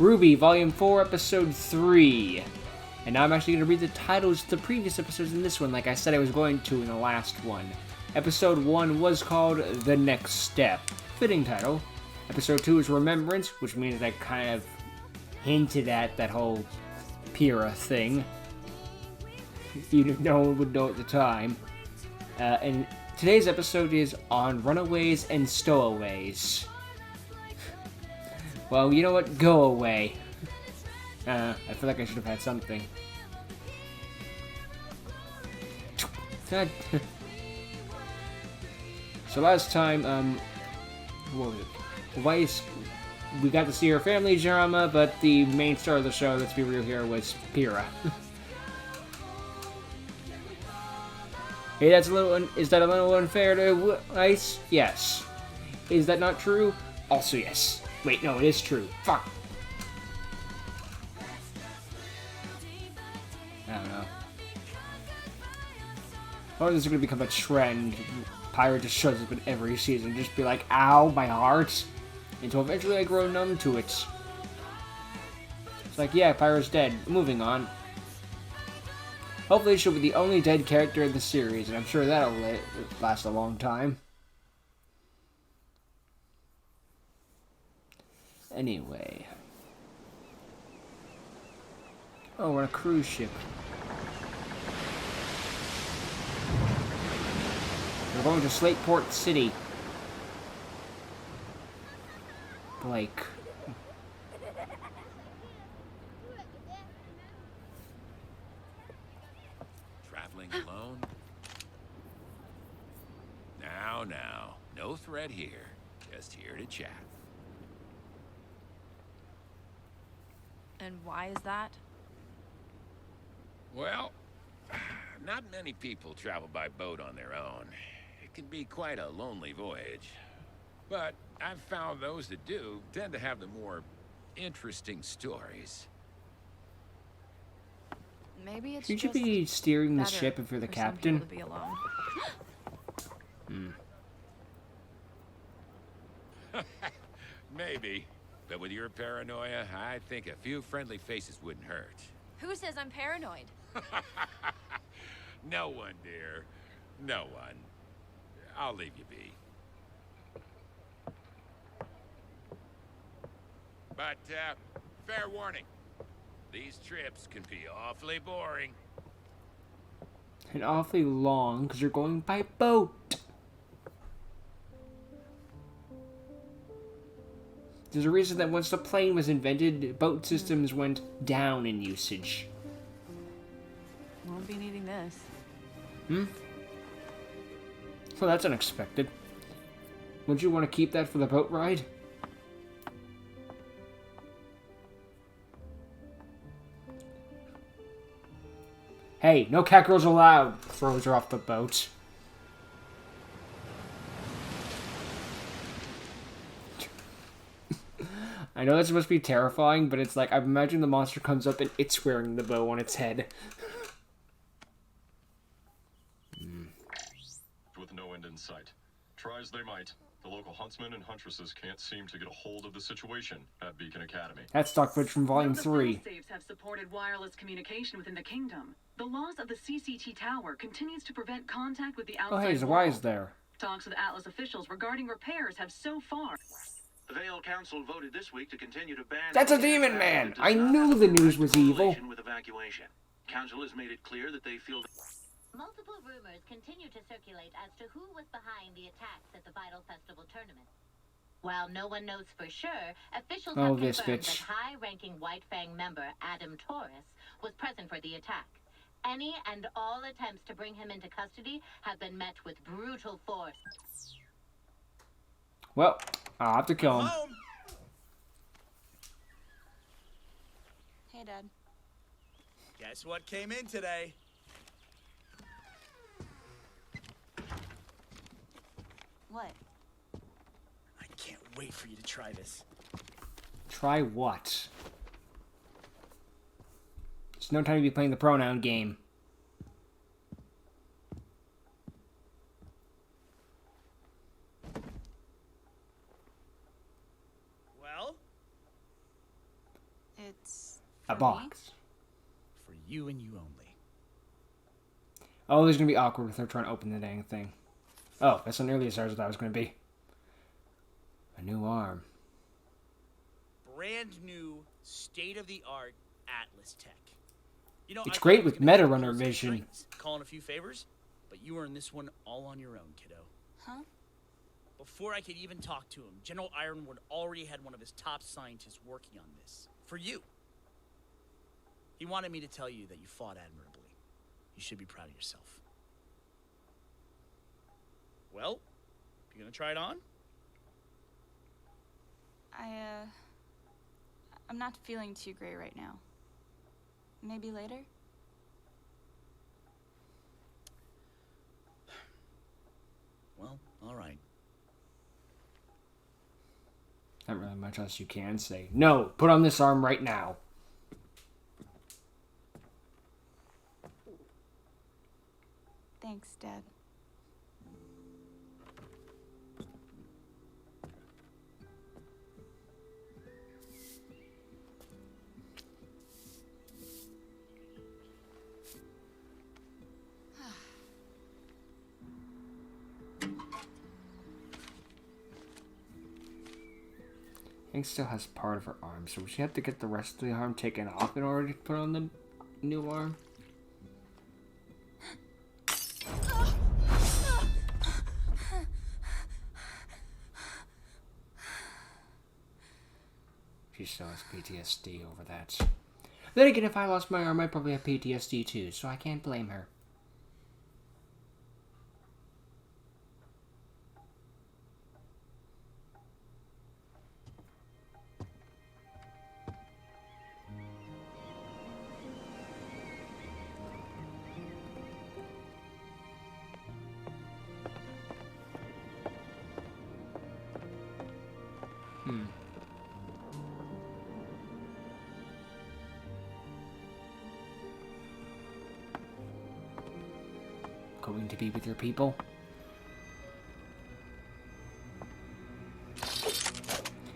RWBY, Volume 4, Episode 3. And now I'm actually going to read the titles to the previous episodes in this one, like I said I was going to in the last one. Episode 1 was called The Next Step. Fitting title. Episode 2 is Remembrance, which means I kind of hinted at that whole Pyrrha thing. Even if no one would know at the time. And today's episode is on Runaways and Stowaways. Well, you know what? Go away. I feel like I should have had something. So last time, what was it? Weiss, we got to see her family drama, but the main star of the show, let's be real here, was Pyrrha. Hey, is that a little unfair to Weiss? Yes. Is that not true? Also yes. Wait, no, it is true. Fuck. I don't know. Or this is going to become a trend. Pirate just shows up in every season. Just be like, ow, my heart. Until eventually I grow numb to it. It's like, yeah, Pyrrha's dead. Moving on. Hopefully she'll be the only dead character in the series, and I'm sure that'll last a long time. Anyway. Oh, we're on a cruise ship. We're going to Slateport City. Blake. Traveling alone? Now. No threat here. Just here to chat. And why is that? Well, not many people travel by boat on their own. It can be quite a lonely voyage. But I've found those that do tend to have the more interesting stories. Maybe it's Should you just be steering the better ship if you're the for some captain? people to be alone. Maybe. But with your paranoia, I think a few friendly faces wouldn't hurt. Who says I'm paranoid? No one, dear. No one. I'll leave you be. But, fair warning. These trips can be awfully boring. And awfully long, because you're going by boat. There's a reason that once the plane was invented, boat systems went down in usage. Won't be needing this. Well, that's unexpected. Would you want to keep that for the boat ride? Hey, no cat girls allowed! Throws her off the boat. I know that's supposed to be terrifying, but it's like, I imagine the monster comes up and it's wearing the bow on its head. With no end in sight. Try as they might, the local huntsmen and huntresses can't seem to get a hold of the situation at Beacon Academy. That's stock footage from Volume 3. The safes have supported wireless communication within the kingdom. The loss of the CCT tower continues to prevent contact with the outside Oh hey, world. Zawai's there. Talks with Atlas officials regarding repairs have so far. The Vale Council voted this week to continue to ban... That's a demon man! I knew the news was evil. ...with evacuation. Council has made it clear that they feel... Multiple rumors continue to circulate as to who was behind the attacks at the Vital Festival tournament. While no one knows for sure, officials have confirmed that high-ranking White Fang member Adam Taurus was present for the attack. Any and all attempts to bring him into custody have been met with brutal force. Well, I'll have to kill him. Hey, Dad. Guess what came in today? What? I can't wait for you to try this. Try what? It's no time to be playing the pronoun game. It's A for me? box. For you and you only. Oh, there's gonna be awkward with her trying to open the dang thing. Oh, that's not nearly as hard as I thought it was gonna be. A new arm. Brand new, state-of-the-art Atlas tech. You know, It's I great thought I was with gonna meta give you runner some vision. strings, calling a few favors, but you earned this one all on your own, kiddo. Huh? Before I could even talk to him, General Ironwood already had one of his top scientists working on this. For you. He wanted me to tell you that you fought admirably. You should be proud of yourself. Well, you gonna try it on? I'm not feeling too great right now. Maybe later? Well, all right. Not really much else you can say. No, put on this arm right now. Thanks, Dad. Hank still has part of her arm, so would she have to get the rest of the arm taken off in order to put on the new arm? She still has PTSD over that. Then again, if I lost my arm, I'd probably have PTSD too, so I can't blame her. Going to be with your people?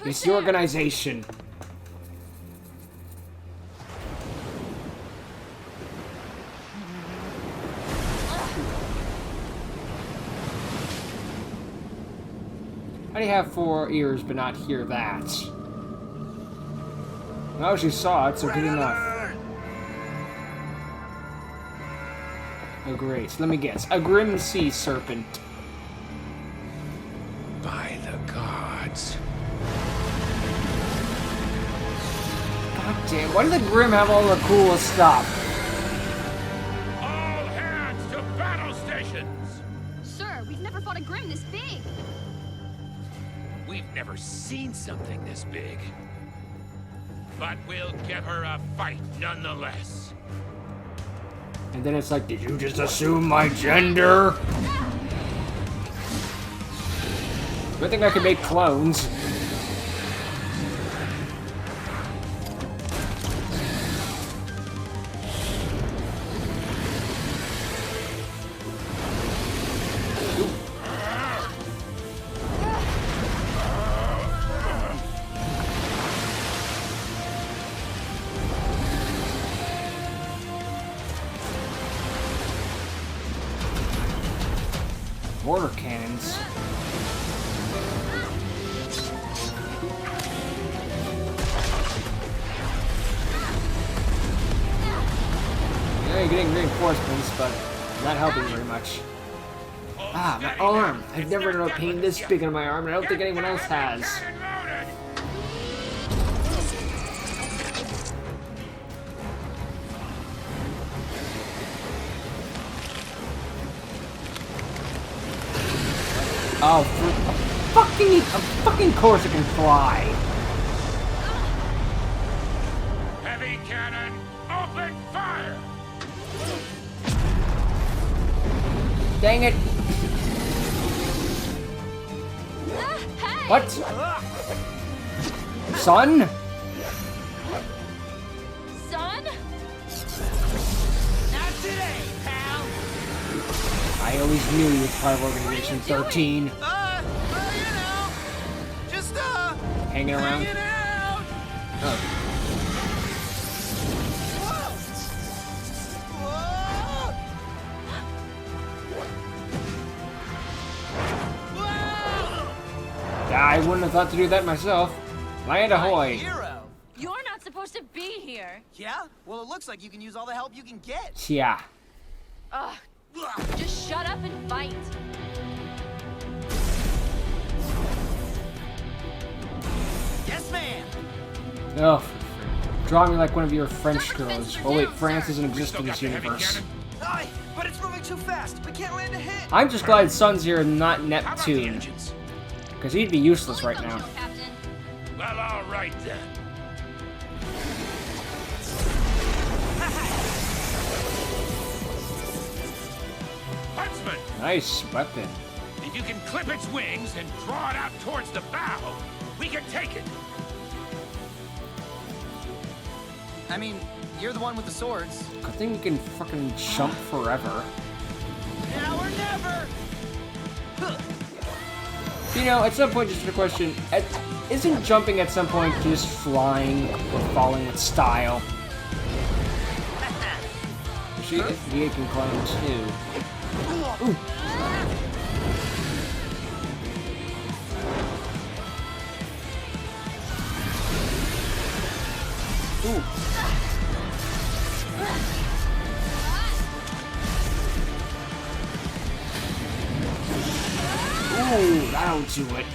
It's the organization. How do you have 4 ears but not hear that? Well, she saw it, so good enough. Oh great, let me guess. A Grimm sea serpent. By the gods. God damn, why do the Grimm have all the cool stuff? All hands to battle stations! Sir, we've never fought a Grimm this big. We've never seen something this big. But we'll give her a fight nonetheless. And then it's like, did you just assume my gender? I think I could make clones. Mortar cannons. Yeah, you're getting reinforcements, but not helping very much. Ah, my arm! I've never known a pain this big on my arm, and I don't think anyone else has. Oh, a fucking course it can fly. Heavy cannon, open fire! Dang it. Hey! What? Son? Son? Not today, pal! I always knew you were part of Organization 13. You know, just, Hanging around? hanging out! Oh. wouldn't have thought to do that myself. Land ahoy. Hero. You're not supposed to be here. Yeah? Well, it looks like you can use all the help you can get. Yeah. Ugh. Just shut up and fight. Yes, ma'am. Oh, draw me like one of your French girls. Oh wait, France doesn't exist in this universe. Aye, but it's moving too fast. We can't land a hit. I'm just glad Sun's here and not Neptune. Because he'd be useless right now. Captain. Well, all right then. Huntsman, Nice weapon. if you can clip its wings and draw it out towards the bow, we can take it. I mean, you're the one with the swords. Good thing we can fucking jump forever. Now or never. You know, at some point, just a question, isn't jumping at some point just flying or falling with style? She can climb too. Ooh. Ooh. Ooh, that'll do it.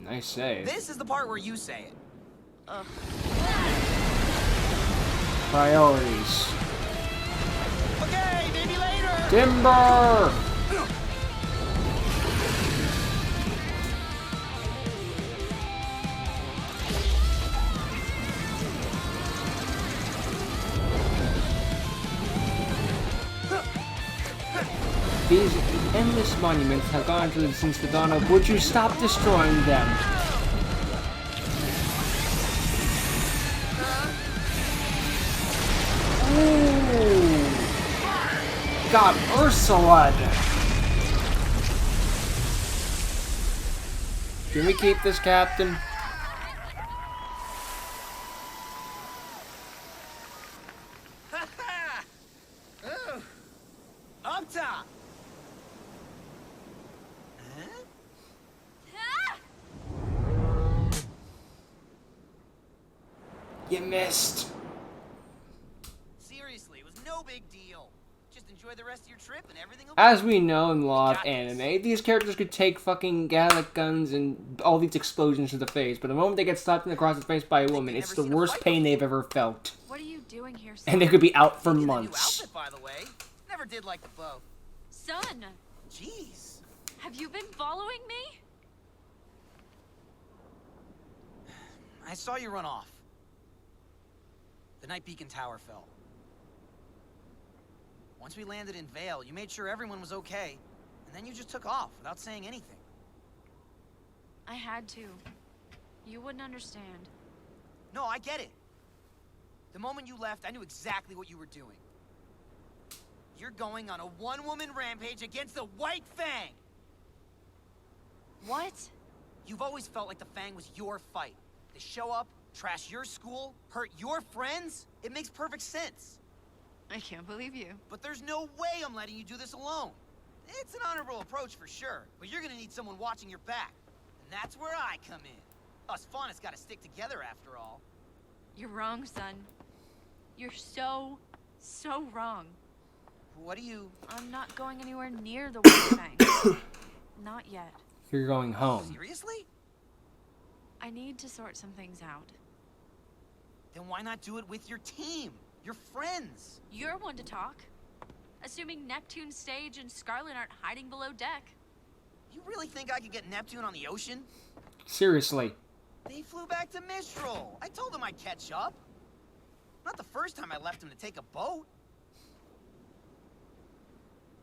Nice save. This is the part where you say it. Priorities. Okay, maybe later. Timber! These endless monuments have gone to since the dawn of. Would you stop destroying them? Ooh. God, Ursula! Can we keep this, Captain? Up top. You missed. Seriously, it was no big deal. Just enjoy the rest of your trip and everything will As we know in law of anime, these characters could take fucking Gallic guns and all these explosions to the face, but the moment they get slapped across the face by a woman, it's the worst pain they've ever felt. What are you doing here, son? And they could be out for Thinking the new months. outfit, by the way. Never did like the bow. Son, Jeez. have you been following me? I saw you run off. The night Beacon Tower fell. Once we landed in Vale, you made sure everyone was okay, and then you just took off without saying anything. I had to. You wouldn't understand. No, I get it. The moment you left, I knew exactly what you were doing. You're going on a one-woman rampage against the White Fang! What? You've always felt like the Fang was your fight. They show up, trash your school, hurt your friends. It makes perfect sense. I can't believe you. But there's no way I'm letting you do this alone. It's an honorable approach for sure, but you're gonna need someone watching your back. And that's where I come in. Us Faunus gotta stick together after all. You're wrong, son. You're so wrong. What do you... I'm not going anywhere near the White Fang. Not yet. You're going home. Seriously? I need to sort some things out. Then why not do it with your team? Your friends? You're one to talk. Assuming Neptune's stage and Scarlet aren't hiding below deck. You really think I could get Neptune on the ocean? Seriously. They flew back to Mistral. I told them I'd catch up. Not the first time I left him to take a boat.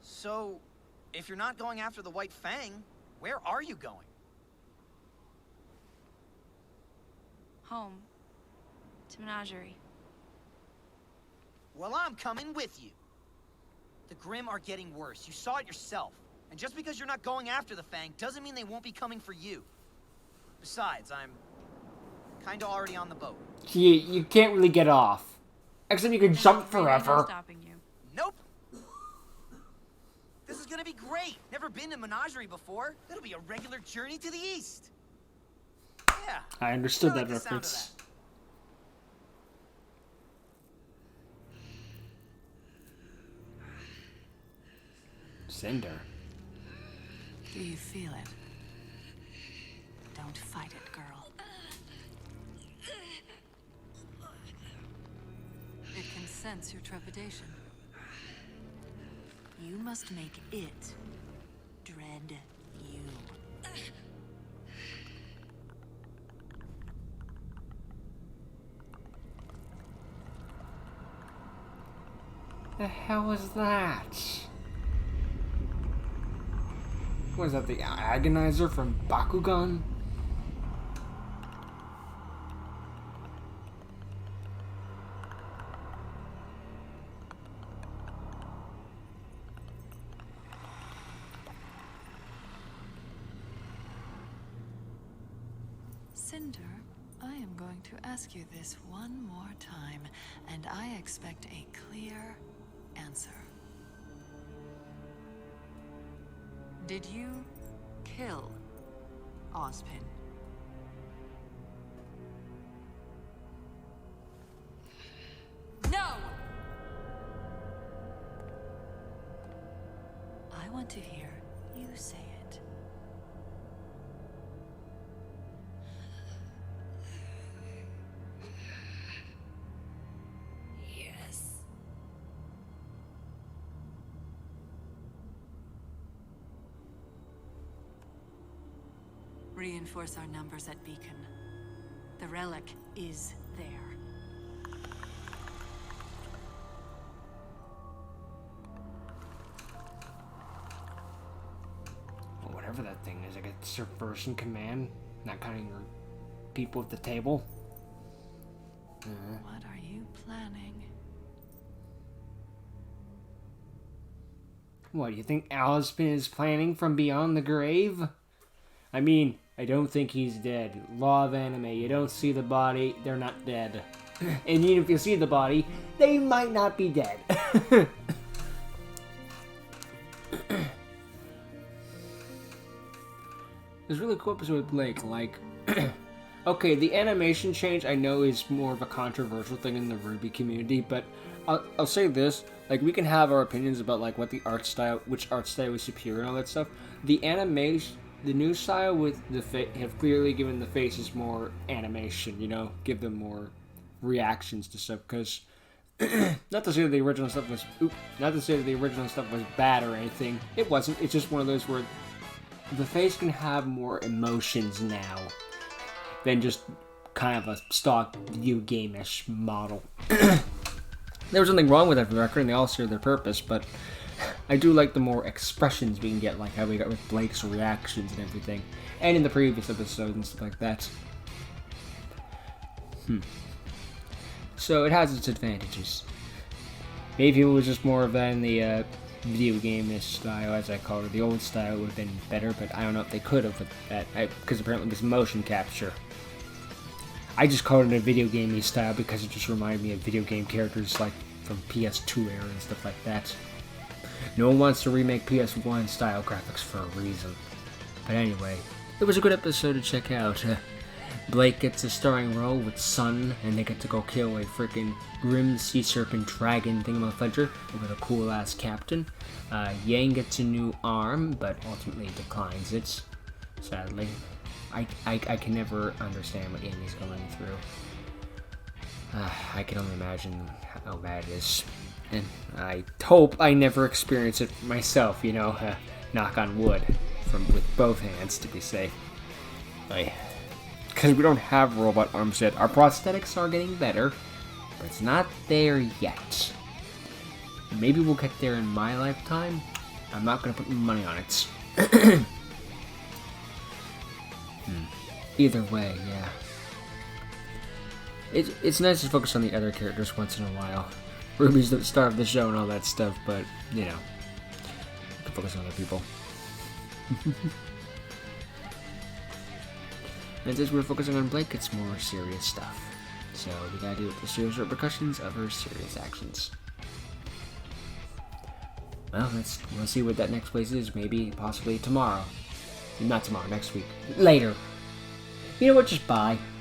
So, if you're not going after the White Fang, where are you going? Home. To Menagerie. Well, I'm coming with you. The Grimm are getting worse. You saw it yourself. And just because you're not going after the Fang doesn't mean they won't be coming for you. Besides, I'm kinda already on the boat. You can't really get off. Except you can jump forever. Stopping you. Nope. This is gonna be great. Never been to Menagerie before. It'll be a regular journey to the east. Yeah. I understood I like that the sound of reference. Cinder. Do you feel it? Don't fight it, girl. It can sense your trepidation. You must make it dread you. The hell is that? What is that, the Agonizer from Bakugan? Cinder, I am going to ask you this one more time, and I expect a clear answer. Did you kill Ozpin? No! I want to hear you say it. Yes. Reinforce our numbers at Beacon. The relic is there. Whatever that thing is, I guess it's your first in command, not counting your people at the table. What are you planning? What, do you think Ozpin is planning from beyond the grave? I mean, I don't think he's dead. Law of anime, you don't see the body, they're not dead. And even if you see the body, they might not be dead. There's a really cool episode with Blake, like... okay, the animation change I know is more of a controversial thing in the RWBY community, but I'll say this, like, we can have our opinions about, like, what the art style, which art style is superior and all that stuff. The animation, the new style with the have clearly given the faces more animation, you know, give them more reactions to stuff, because... not to say that the original stuff was... not to say that the original stuff was bad or anything. It wasn't. It's just one of those where the face can have more emotions now than just kind of a stock video game-ish model. There was nothing wrong with that for the record, and they all serve their purpose, but I do like the more expressions we can get, like how we got with Blake's reactions and everything, and in the previous episodes and stuff like that. So it has its advantages. Maybe it was just more of that in the video game-ish style, as I call it. The old style would have been better, but I don't know if they could have with that, because apparently it was motion capture. I just called it a video game-y style because it just reminded me of video game characters like from PS2 era and stuff like that. No one wants to remake PS1 style graphics for a reason. But anyway, it was a good episode to check out. Blake gets a starring role with Sun, and they get to go kill a freaking Grimm sea serpent dragon thingamafudger with a cool ass captain. Yang gets a new arm, but ultimately declines it, sadly. I can never understand what Yang is going through. I can only imagine how bad it is. And I hope I never experience it myself, you know, knock on wood, with both hands to be safe. Because we don't have robot arms yet. Our prosthetics are getting better, but it's not there yet. Maybe we'll get there in my lifetime. I'm not going to put money on it. Either way, yeah. It's nice to focus on the other characters once in a while. Ruby's the star of the show and all that stuff, but, you know, we can focus on other people. And since we're focusing on Blake, it's more serious stuff. So we gotta deal with the serious repercussions of her serious actions. Well, we'll see what that next place is. Maybe, possibly tomorrow. Not tomorrow, next week. Later. You know what, just bye.